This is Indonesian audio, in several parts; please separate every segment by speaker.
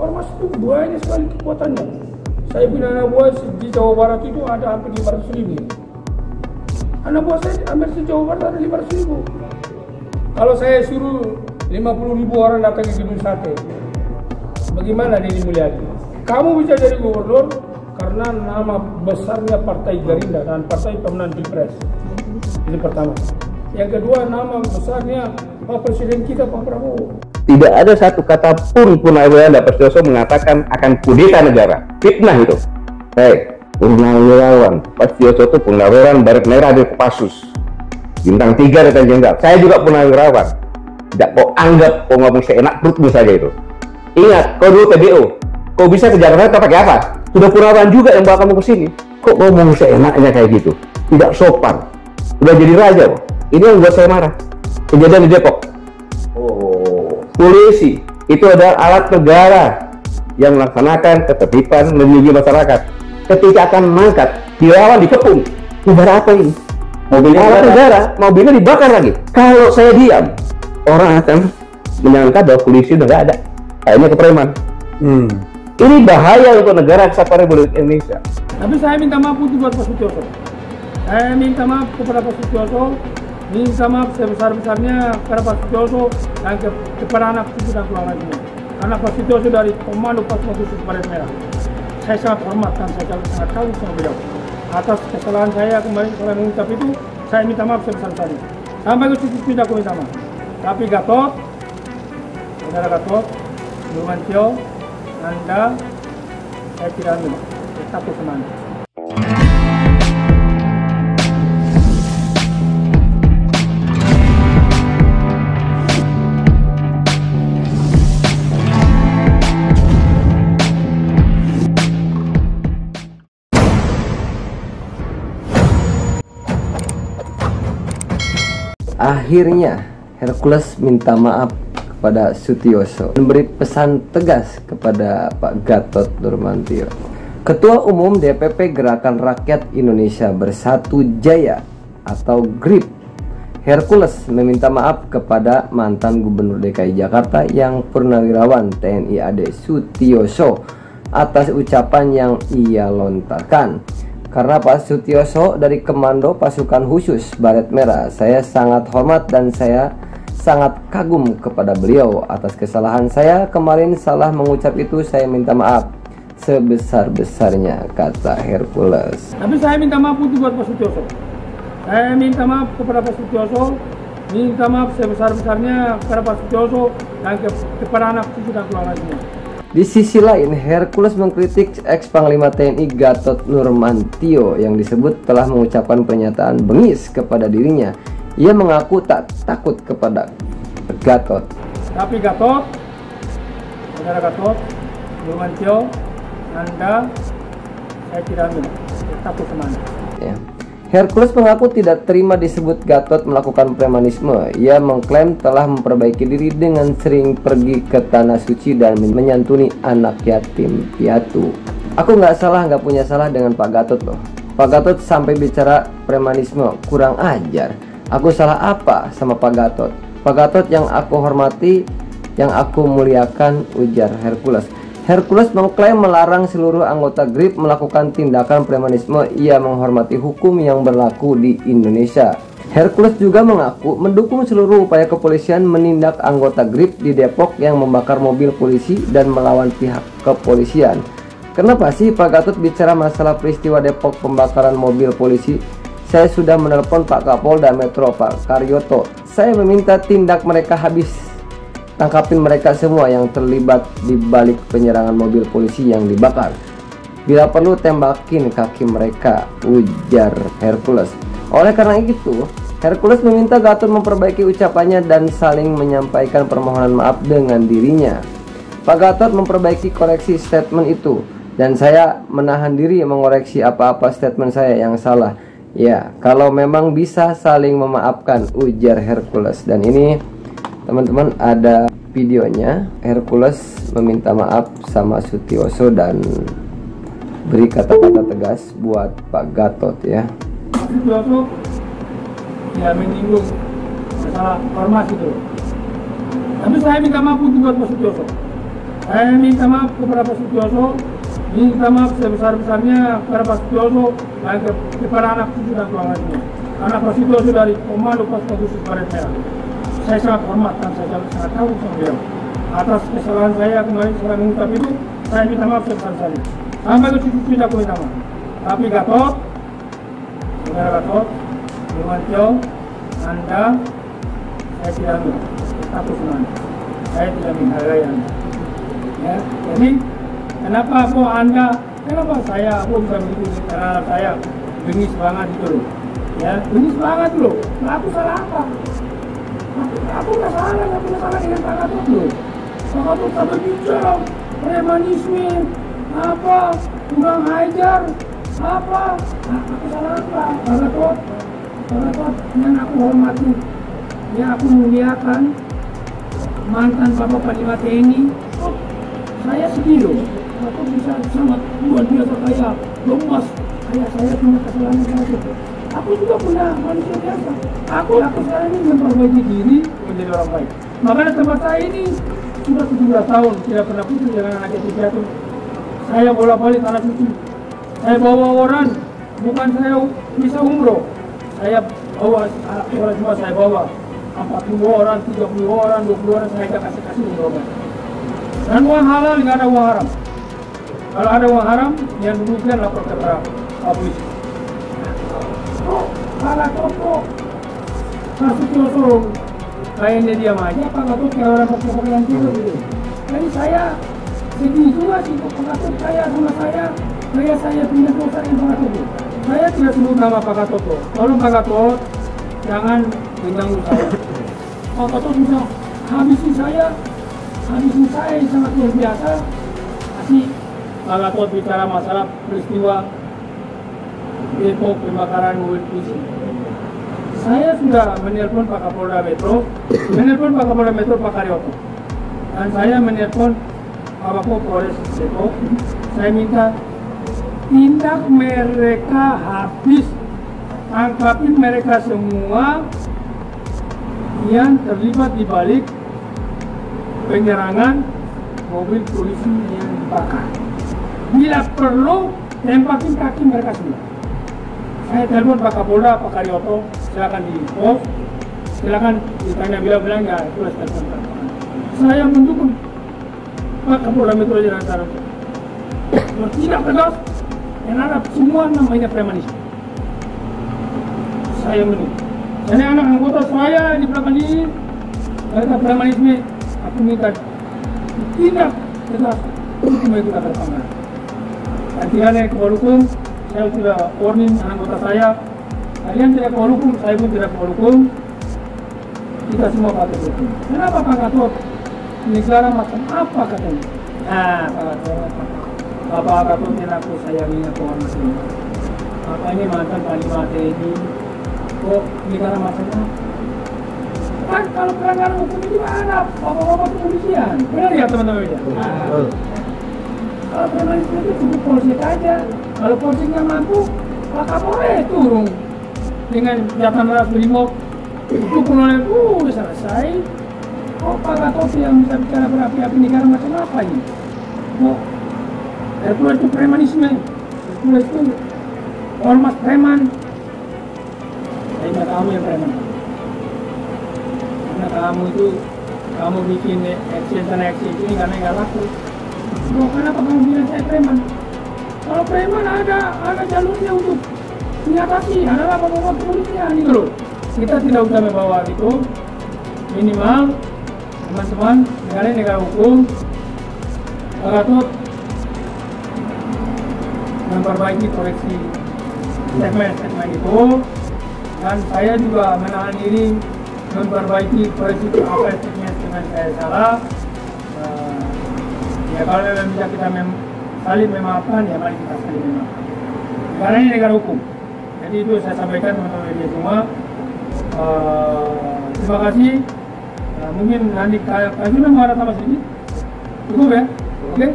Speaker 1: ormas itu banyak sekali kekuatannya. Saya punya anak buah di Jawa Barat itu ada hampir 500.000. Anak buah saya hampir di Jawa Barat ada 500.000. Kalau saya suruh 50.000 orang datang ke Gedung Sate, bagaimana Deddy Mulyadi? Kamu bisa jadi gubernur karena nama besarnya Partai Gerindra dan Partai Pemenang Pilpres. Ini pertama. Yang kedua, nama besarnya Pak Presiden kita, Pak Prabowo.
Speaker 2: Tidak ada satu kata pun Purnawirawan Pak Sutioso mengatakan akan kudeta negara. Fitnah itu. Purnawirawan Pak Sutioso itu Purnawirawan Baret Merah di Kopassus, bintang 3 Letnan Jenderal. Saya juga Purnawirawan. Tidak kau anggap kau ngomong seenak perutmu saja itu. Ingat, kau dulu TDO. Kau bisa ke Jakarta pakai apa? Sudah Purnawirawan juga yang bawa kamu ke sini. Kok ngomong seenaknya kayak gitu? Tidak sopan. Udah jadi raja kok. Ini yang buat saya marah. Kejadian di Depok. Polisi itu adalah alat negara yang melaksanakan ketertiban melindungi masyarakat. Ketika akan mengangkat, dilawan, dikepung. Negara apa ini? Mobilnya alat negara, mobilnya dibakar lagi. Kalau saya diam, orang akan menyangka bahwa polisi udah nggak ada. Kayaknya kepreman. Ini bahaya untuk negara kesatuan Republik Indonesia.
Speaker 1: Tapi saya minta maaf untuk buat Pak Sutioso. Saya minta maaf kepada Pak Sutioso. Minta maaf sebesar-besarnya kepada Pak Sutioso dan kepada anak cucu dan keluarganya. Karena Pak Sutioso dari Komando Pasukan Khusus Baret Merah, saya sangat hormat dan saya sangat kagum sama beliau. Atas kesalahan saya kemarin saya mengucap itu, saya minta maaf sebesar-besarnya. Sampai ke cucu pindah aku minta maaf. Tapi Gatot, saudara Gatot, Nurmantio, Anda, saya tidak ambil, saya takut sama Anda.
Speaker 3: Akhirnya Hercules minta maaf kepada Sutioso, memberi pesan tegas kepada Pak Gatot Nurmantio. Ketua Umum DPP Gerakan Rakyat Indonesia Bersatu Jaya atau GRIP, Hercules meminta maaf kepada mantan Gubernur DKI Jakarta yang Purnawirawan TNI AD Sutioso atas ucapan yang ia lontarkan. Karena Pak Sutioso dari Komando Pasukan Khusus Baret Merah, saya sangat hormat dan saya sangat kagum kepada beliau. Atas kesalahan saya kemarin salah mengucap itu, saya minta maaf sebesar-besarnya, kata Hercules.
Speaker 1: Tapi saya minta maaf untuk buat Pak Sutioso. Saya minta maaf kepada Pak Sutioso, minta maaf sebesar-besarnya kepada Pak Sutioso dan kepada anak cucu dan keluarganya.
Speaker 3: Di sisi lain, Hercules mengkritik ex-Panglima TNI Gatot Nurmantio yang disebut telah mengucapkan pernyataan bengis kepada dirinya. Ia mengaku tak takut kepada Gatot.
Speaker 1: Tapi Gatot, saudara Gatot, Nurmantio, Anda, saya tidak ambil, saya takut sama Anda.
Speaker 3: Ya. Hercules mengaku tidak terima disebut Gatot melakukan premanisme. Ia mengklaim telah memperbaiki diri dengan sering pergi ke Tanah Suci dan menyantuni anak yatim piatu. Aku nggak punya salah dengan Pak Gatot loh. Pak Gatot sampai bicara premanisme, kurang ajar. Aku salah apa sama Pak Gatot? Pak Gatot yang aku hormati, yang aku muliakan, ujar Hercules. Hercules mengklaim melarang seluruh anggota GRIP melakukan tindakan premanisme. Ia menghormati hukum yang berlaku di Indonesia. Hercules juga mengaku mendukung seluruh upaya kepolisian menindak anggota GRIP di Depok yang membakar mobil polisi dan melawan pihak kepolisian. Kenapa sih Pak Gatot bicara masalah peristiwa Depok pembakaran mobil polisi? Saya sudah menelpon Pak Kapolda Metro Pak Karyoto. Saya meminta tindak mereka habis. Tangkapin mereka semua yang terlibat di balik penyerangan mobil polisi yang dibakar. Bila perlu tembakin kaki mereka, ujar Hercules. Oleh karena itu, Hercules meminta Gatot memperbaiki ucapannya dan saling menyampaikan permohonan maaf dengan dirinya. Pak Gatot memperbaiki koreksi statement itu, dan saya menahan diri mengoreksi apa-apa statement saya yang salah. Ya, kalau memang bisa saling memaafkan, ujar Hercules. Dan ini teman-teman ada videonya. Hercules meminta maaf sama Sutioso dan beri kata-kata tegas buat Pak Gatot ya.
Speaker 1: Sutioso ya menyinggung masalah ormas itu. Tapi saya minta maaf untuk buat Pak Sutioso. Saya minta maaf kepada Pak Sutioso, minta maaf sebesar-besarnya kepada Pak Sutioso dan kepada anak cucu dan keluarganya. Karena Pak Sutioso dari Komando Pasukan Khusus Baret Merah, saya sangat hormat dan saya sangat tahu sama beliau. Atas kesalahan saya kemarin saya mengungkap itu, saya minta maaf sebesar-besarnya. Sampai ke cucu-cucu aku minta maaf. Tapi Gatot, saudara Gatot, Nurmantio, Anda, saya tidak ambil status Anda. Saya tidak menghargai Anda. Ya, jadi kenapa saya bisa begitu? Karena saya bengis banget itu loh. Ya, bengis banget loh. Nah, aku salah apa? Aku nggak salah dengan Pak Gatot loh. Pak Gatot tak berbicara premanisme, apa, kurang ajar, apa? Aku salah apa? Pak Gatot, yang aku hormati, yang aku muliakan, mantan Bapak Panglima TNI. Saya sedih loh, aku bisa sangat luar biasa kaya, lemas, saya punya kesalahan itu. Aku juga punya manusia biasa. Aku sekarang ini memperbaiki diri menjadi orang baik. Makanya tempat saya ini sudah 17 tahun tidak pernah putus dengan anak yatim piatu. Saya bolak-balik anak cucu. Saya bawa orang, bukan saya bisa umroh. Saya bawa orang cuma saya bawa 40 orang, 30 orang, 20 orang saya kasih umroh. Dan uang halal nggak ada uang haram. Kalau ada uang haram, yang demikian lapor ke polisi. Pak Gatot kok Pak Sutioso kayaknya diam aja, Pak Gatot kayak orang pekerjaan gitu. Jadi saya sedih juga sih Pak Gatot kaya sama saya, kayak saya punya dosa yang Pak Gatot. Saya tidak sebut nama Pak Gatot. Kalau Pak Gatot jangan mengganggu saya. Pak Gatot bisa habisin saya yang sangat luar biasa. Masih Pak Gatot bicara masalah peristiwa Depok pembakaran mobil polisi. Saya sudah menelpon Pak Kapolda Metro, Pak Karyoto, dan saya menelpon Pak Kapolres Depok. Saya minta tindak mereka habis, tangkapin mereka semua yang terlibat di balik penyerangan mobil polisi yang dibakar. Bila perlu, tempakin kaki mereka semua. Saya telepon Pak Kapolda, Pak Karyoto, silakan di pos, silakan ditanya bilang ya itu telepon. Saya mendukung Pak Kapolda Metro Jaya Antara bertindak tegas terhadap semua namanya premanisme. Saya mendukung. Jadi anak anggota saya di belakang ini mereka premanisme, aku minta tindak tegas hukum itu akan terpanggar. Dan tidak ada keluar hukum. Saya sudah warning anggota saya, kalian tidak keluar hukum, saya pun tidak keluar hukum. Kita semua patuh hukum. Kenapa Pak Gatot? Negara macam apa katanya? Nah, Pak Gatot yang aku sayangi, aku hormati. Apa ini mantan Panglima TNI? Kok negara macam apa? Kan kalau pelanggaran hukum itu ada bapak-bapak kepolisian. Benar ya teman-teman ya? Kalau premanisme itu cukup polsek aja. Kalau polsek nggak mampu, Pak Kapolres turun dengan jabatan Brimob itu oleh udah selesai. Oh Pak Gatot yang bisa bicara berapi-api negara macam apa ini? Oh, Hercules itu premanisme, Hercules itu ormas preman. Saya ingat kamu yang preman. Karena kamu bikin action ini karena nggak laku. Oh, kenapa kamu bilang saya preman? Kalau preman ada jalurnya untuk mengatasi, adalah bapak-bapak kepolisian gitu loh. Kita tidak usah membawa gitu. Minimal teman-teman negara hukum. Pak Gatot memperbaiki koreksi statement itu, dan saya juga menahan diri memperbaiki koreksi apa statement saya salah. Ya kalau memang bisa kita saling memaafkan, ya mari kita saling memaafkan. Karena ini negara hukum. Jadi itu saya sampaikan teman-teman media semua. Terima kasih. Mungkin nanti Kak Juna mau ada tambah sedikit? Cukup ya? Oke.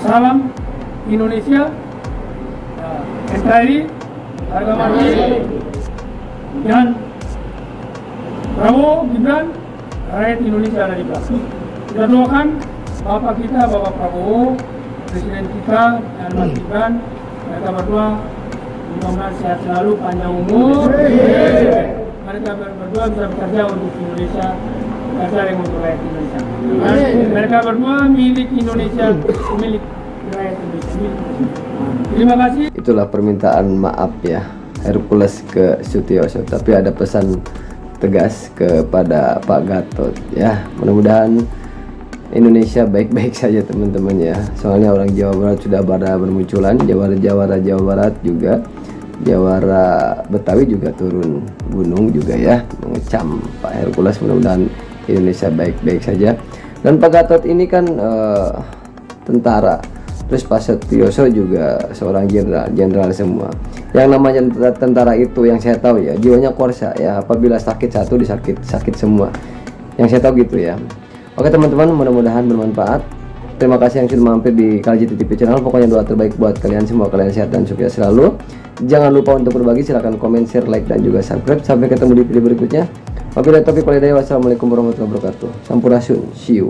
Speaker 1: Salam Indonesia. NKRI, harga mati, dan Prabowo, Gibran, rakyat Indonesia ada di belakang. Kita doakan Bapak kita, Bapak Prabowo, Presiden kita, dan Mas Gibran, mereka berdua mudah-mudahan sehat selalu, panjang umur. Mereka berdua bisa bekerja untuk Indonesia, bekerja dengan untuk rakyat Indonesia. Mereka berdua milik Indonesia, milik rakyat Indonesia. Terima kasih.
Speaker 3: Itulah permintaan maaf ya Hercules ke Sutioso, tapi ada pesan tegas kepada Pak Gatot ya. Mudah-mudahan Indonesia baik-baik saja teman-teman ya. Soalnya orang Jawa Barat sudah pada bermunculan, jawara Jawa Barat juga, jawara Betawi juga turun gunung juga ya, mengecam Pak Hercules. Mudah-mudahan Indonesia baik-baik saja. Dan Pak Gatot ini kan tentara, terus Pak Sutioso juga seorang jenderal semua. Yang namanya tentara itu yang saya tahu ya, jiwanya korsa ya, apabila sakit satu sakit semua. Yang saya tahu gitu ya. Oke teman-teman, mudah-mudahan bermanfaat. Terima kasih yang sudah mampir di KLJT TV channel. Pokoknya doa terbaik buat kalian semua, kalian sehat dan sukses selalu. Jangan lupa untuk berbagi, silahkan komen, share, like, dan juga subscribe. Sampai ketemu di video berikutnya. Wabillahi taufiq walhidayah. Wassalamualaikum warahmatullahi wabarakatuh. Sampurasun, see you.